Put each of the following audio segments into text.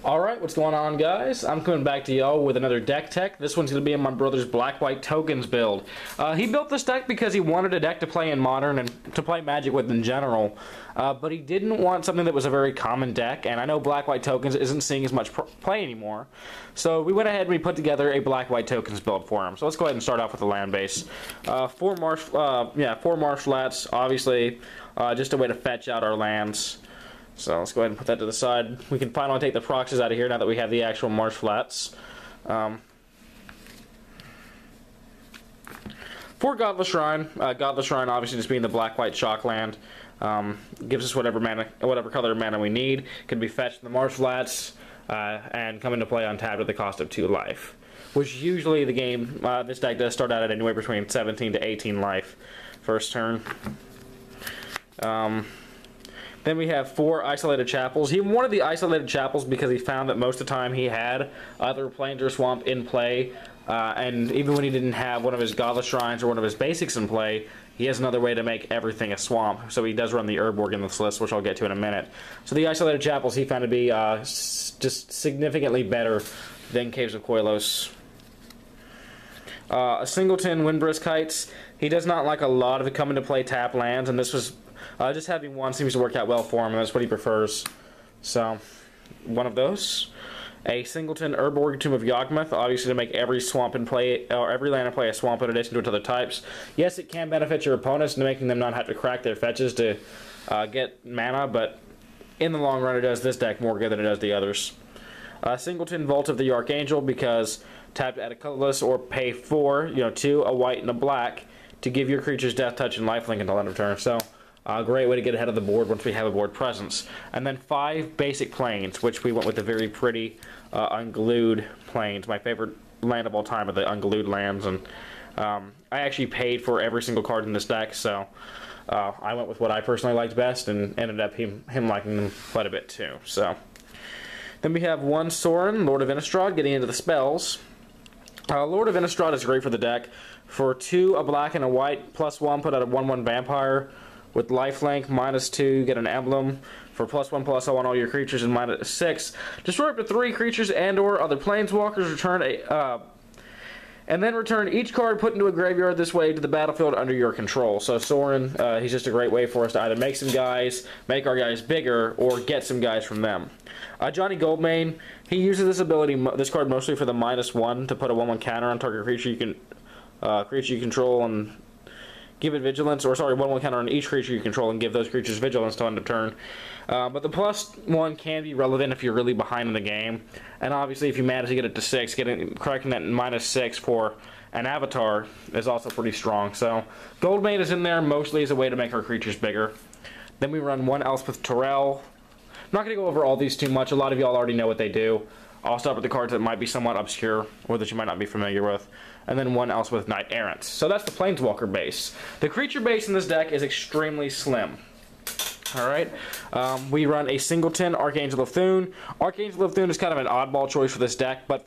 Alright, what's going on, guys? I'm coming back to y'all with another deck tech. This one's going to be in my brother's Black-White Tokens build. He built this deck because he wanted a deck to play in Modern and to play Magic with in general. But he didn't want something that was a very common deck, and I know Black-White Tokens isn't seeing as much play anymore. So we went ahead and we put together a Black-White Tokens build for him. So let's go ahead and start off with the land base. Four marsh flats, obviously, just a way to fetch out our lands. So let's go ahead and put that to the side. We can finally take the proxies out of here now that we have the actual marsh flats. For Godless Shrine, Godless Shrine obviously just being the black-white shock land, gives us whatever color mana we need. Can be fetched in the marsh flats and come into play untapped at the cost of 2 life. Which usually the game, this deck does start out at anywhere between 17 to 18 life first turn. Then we have 4 Isolated Chapels. He wanted the Isolated Chapels because he found that most of the time he had either Plains or Swamp in play, and even when he didn't have one of his Godless Shrines or one of his basics in play, he has another way to make everything a swamp. So he does run the Urborg in this list, which I'll get to in a minute. So the Isolated Chapels he found to be just significantly better than Caves of Koilos. A Singleton Windbrisk Heights. He does not like a lot of it coming to play tap lands, and this was just having one seems to work out well for him, and that's what he prefers. So, one of those. A Singleton Urborg Tomb of Yawgmoth, obviously to make every swamp in play, or every land in play a swamp in addition to its other types. Yes, it can benefit your opponents into making them not have to crack their fetches to get mana, but in the long run it does this deck more good than it does the others. Singleton Vault of the Archangel, because tap to add a colorless or pay 4, 2, a white and a black, to give your creatures Death Touch and Lifelink until end of turn. So, a great way to get ahead of the board once we have a board presence. And then 5 basic planes, which we went with the very pretty unglued planes. My favorite land of all time are the unglued lands, and I actually paid for every single card in this deck, so I went with what I personally liked best, and ended up him liking them quite a bit too. So then we have 1 Sorin, Lord of Innistrad, getting into the spells. Lord of Innistrad is great for the deck. For 2, a black and a white, +1, put out a 1/1 vampire. With lifelink, -2, get an emblem. For +1/+0 on all your creatures, and -6. Destroy up to 3 creatures and or other planeswalkers. Return and then return each card put into a graveyard this way to the battlefield under your control. So Sorin, he's just a great way for us to either make some guys, make our guys bigger, or get some guys from them. Johnny Goldmane, he uses this ability, this card mostly for the -1 to put a 1/1 counter on target creature you control and give it vigilance, or sorry, 1/1 counter on each creature you control and give those creatures vigilance till end of turn. But the +1 can be relevant if you're really behind in the game, and obviously if you manage to get it to 6, correcting that -6 for an avatar is also pretty strong. So Goldmane is in there mostly as a way to make our creatures bigger. Then we run 1 Elspeth Tirel. I'm not going to go over all these too much. A lot of y'all already know what they do. I'll start with the cards that might be somewhat obscure, or that you might not be familiar with. And then 1 Elspeth Knight Errant. So that's the Planeswalker base. The creature base in this deck is extremely slim. Alright, we run a Singleton Archangel of Thune. Archangel of Thune is kind of an oddball choice for this deck, but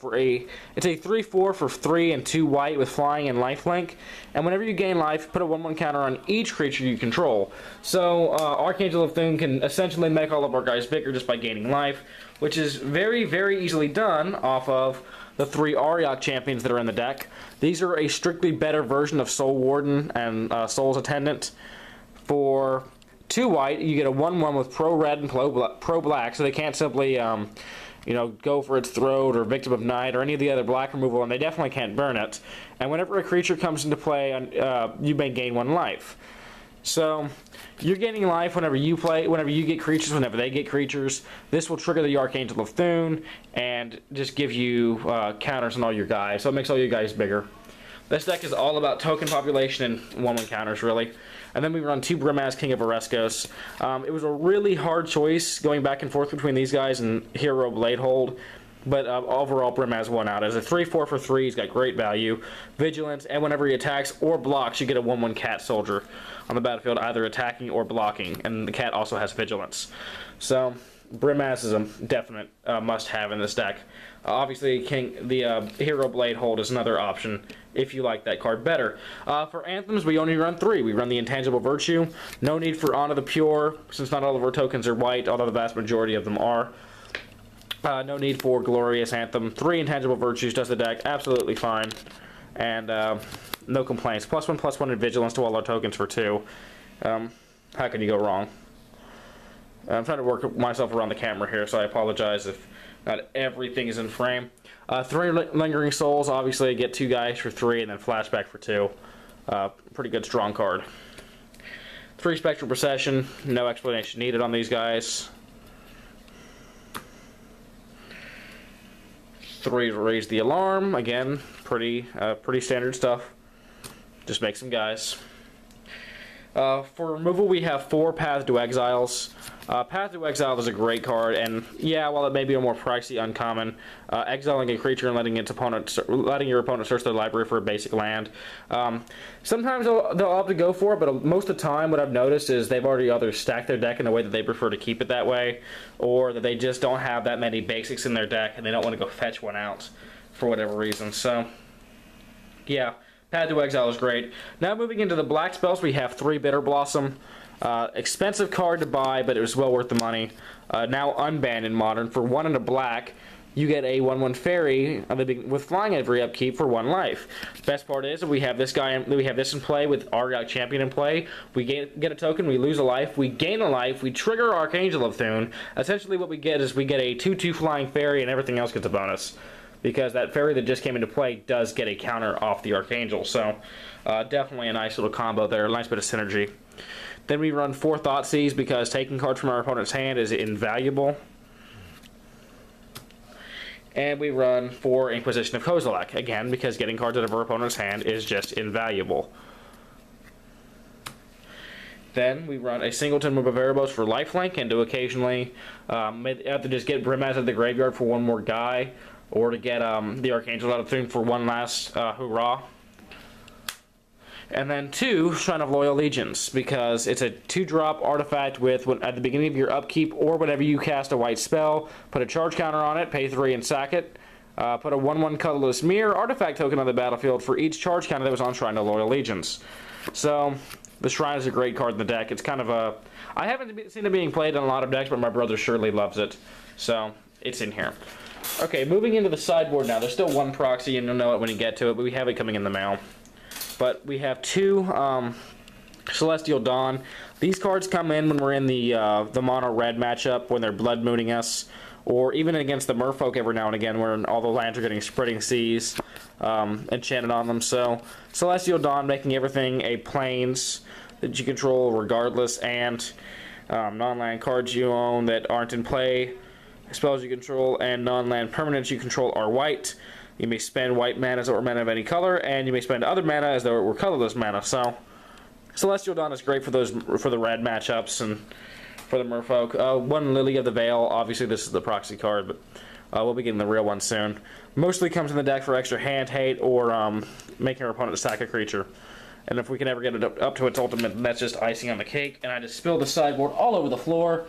it's a 3/4 for 3 and 2 white with flying and lifelink. And whenever you gain life, put a 1/1 counter on each creature you control. So Archangel of Thune can essentially make all of our guys bigger just by gaining life, which is very, very easily done off of the 3 Auriok champions that are in the deck. These are a strictly better version of Soul Warden and Soul's Attendant. For 2 white, you get a 1/1 with pro red and pro black, so they can't simply go for its throat or victim of night or any of the other black removal, and they definitely can't burn it. And whenever a creature comes into play, you may gain 1 life. So you're gaining life whenever you get creatures, whenever they get creatures. This will trigger the Archangel of Thune and just give you counters on all your guys, so it makes all your guys bigger. This deck is all about token population and 1/1 counters, really. And then we run 2 Brimaz, King of Oreskos. It was a really hard choice going back and forth between these guys and Hero Bladehold, but overall Brimaz won out. As a 3/4 for 3, he's got great value, vigilance, and whenever he attacks or blocks, you get a 1/1 cat soldier on the battlefield, either attacking or blocking, and the cat also has vigilance. So Brimaz is a definite must-have in this deck. Obviously, Hero Bladehold is another option if you like that card better. For Anthems, we only run 3. We run the Intangible Virtue. No need for Honor the Pure, since not all of our tokens are white, although the vast majority of them are. No need for Glorious Anthem. 3 Intangible Virtues does the deck absolutely fine. And no complaints. +1/+1 in Vigilance to all our tokens for 2. How can you go wrong? I'm trying to work myself around the camera here, so I apologize if not everything is in frame. 3 Lingering Souls, obviously I get 2 guys for 3 and then Flashback for 2. Pretty good strong card. 3 Spectral Procession, no explanation needed on these guys. 3 Raise the Alarm, again, pretty standard stuff. Just make some guys. For removal, we have 4 Path to Exiles. Path to Exile is a great card, and yeah, while it may be a more pricey uncommon, exiling a creature and letting your opponent search their library for a basic land. Sometimes they'll opt to go for it, but most of the time, what I've noticed is they've already either stacked their deck in a way that they prefer to keep it that way, or that they just don't have that many basics in their deck and they don't want to go fetch one out for whatever reason. So, yeah. Path to Exile is great. Now moving into the black spells, we have 3 Bitter Blossom. Expensive card to buy, but it was well worth the money. Now unbanned in Modern. For 1 and a black, you get a 1/1 fairy with flying every upkeep for 1 life. Best part is that we have this in play with Argyle Champion in play. We get a token, we lose a life, we gain a life, we trigger Archangel of Thune. Essentially what we get is we get a 2/2 flying fairy and everything else gets a bonus. Because that fairy that just came into play does get a counter off the Archangel. So, definitely a nice little combo there. A nice bit of synergy. Then we run 4 Thoughtseize because taking cards from our opponent's hand is invaluable. And we run 4 Inquisition of Kozilek. Again, because getting cards out of our opponent's hand is just invaluable. Then we run a Singleton Move of Erebos for lifelink and to occasionally have to just get Brimaz out of the graveyard for 1 more guy. Or to get the Archangel out of Thune for 1 last hurrah. And then 2 Shrine of Loyal Legions, because it's a 2-drop artifact with, at the beginning of your upkeep or whenever you cast a white spell, put a charge counter on it, pay 3 and sack it. Put a 1/1 Colorless Mirror artifact token on the battlefield for each charge counter that was on Shrine of Loyal Legions. So, the Shrine is a great card in the deck. It's kind of a... I haven't seen it being played in a lot of decks, but my brother surely loves it. So, it's in here. Okay, moving into the sideboard now. There's still 1 proxy, and you'll know it when you get to it, but we have it coming in the mail. But we have 2 Celestial Dawn. These cards come in when we're in the mono red matchup, when they're blood mooning us, or even against the merfolk every now and again, when all the lands are getting Spreading Seas enchanted on them. So, Celestial Dawn making everything a plains that you control regardless, and non-land cards you own that aren't in play, spells you control, and non-land permanents you control are white. You may spend white mana as though it were mana of any color, and you may spend other mana as though it were colorless mana. So, Celestial Dawn is great for the red matchups and for the merfolk. 1 Lily of the Veil. Obviously, this is the proxy card, but we'll be getting the real one soon. Mostly comes in the deck for extra hand hate or making our opponent sack a creature. And if we can ever get it up to its ultimate, that's just icing on the cake. And I just spilled the sideboard all over the floor.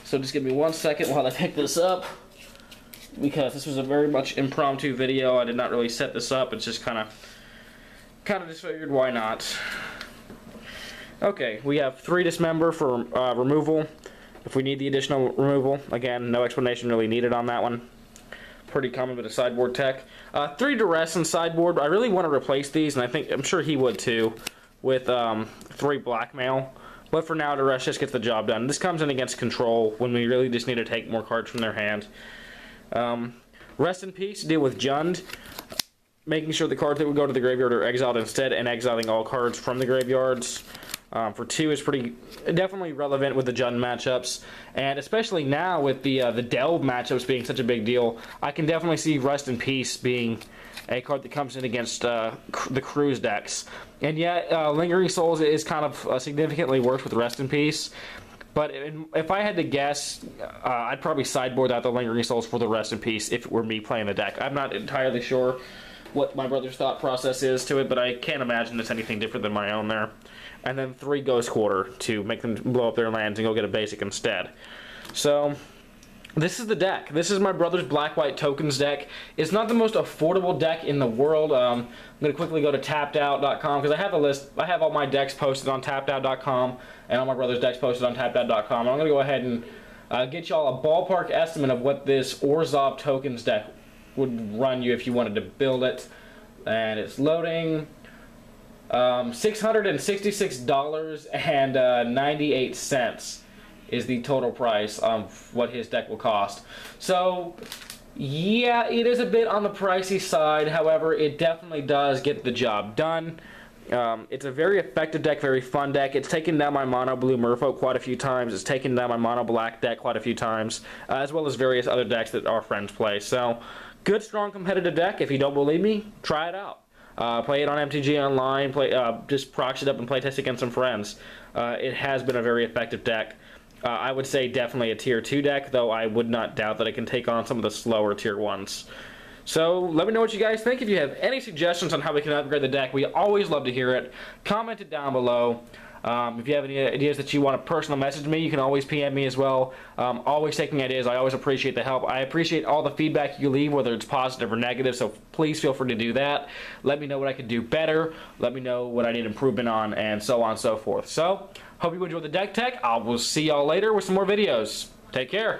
So just give me 1 second while I pick this up, because this was a very much impromptu video. I did not really set this up. It's just kind of just figured why not. Okay, we have 3 Dismember for removal. If we need the additional removal, again, no explanation really needed on that one. Pretty common bit of sideboard tech. 3 Duress in sideboard. I really want to replace these, and I'm sure he would too, with 3 Blackmail. But for now, Duress just gets the job done. This comes in against Control when we really just need to take more cards from their hand. Rest in Peace, deal with Jund. Making sure the cards that would go to the graveyard are exiled instead, and exiling all cards from the graveyards. For 2 is definitely relevant with the Jund matchups. And especially now with the Delve matchups being such a big deal, I can definitely see Rest in Peace being a card that comes in against the Cruise decks. And yet, Lingering Souls is kind of significantly worse with Rest in Peace. But if I had to guess, I'd probably sideboard out the Lingering Souls for the Rest in Peace if it were me playing the deck. I'm not entirely sure what my brother's thought process is to it, but I can't imagine it's anything different than my own there. And then 3 Ghost Quarter to make them blow up their lands and go get a basic instead. So, this is the deck. This is my brother's Black-White Tokens deck. It's not the most affordable deck in the world. I'm going to quickly go to tappedout.com because I have a list. I have all my decks posted on tappedout.com and all my brother's decks posted on tappedout.com. I'm going to go ahead and get y'all a ballpark estimate of what this Orzhov tokens deck would run you if you wanted to build it. And it's loading. $666.98 is the total price of what his deck will cost. So yeah, it is a bit on the pricey side. However, it definitely does get the job done. It's a very effective deck, very fun deck. It's taken down my mono blue merfolk quite a few times. It's taken down my mono black deck quite a few times, as well as various other decks that our friends play. So good, strong, competitive deck. If you don't believe me, try it out. Play it on MTG Online. Just proxy it up and play test against some friends. It has been a very effective deck. I would say definitely a tier 2 deck, though I would not doubt that it can take on some of the slower tier 1s. So let me know what you guys think. If you have any suggestions on how we can upgrade the deck, we always love to hear it. Comment it down below. If you have any ideas that you want to personal message me, you can always PM me as well. Always taking ideas. I always appreciate the help. I appreciate all the feedback you leave, whether it's positive or negative, so please feel free to do that. Let me know what I could do better. Let me know what I need improvement on, and so on and so forth. So, hope you enjoyed the deck tech. I will see y'all later with some more videos. Take care.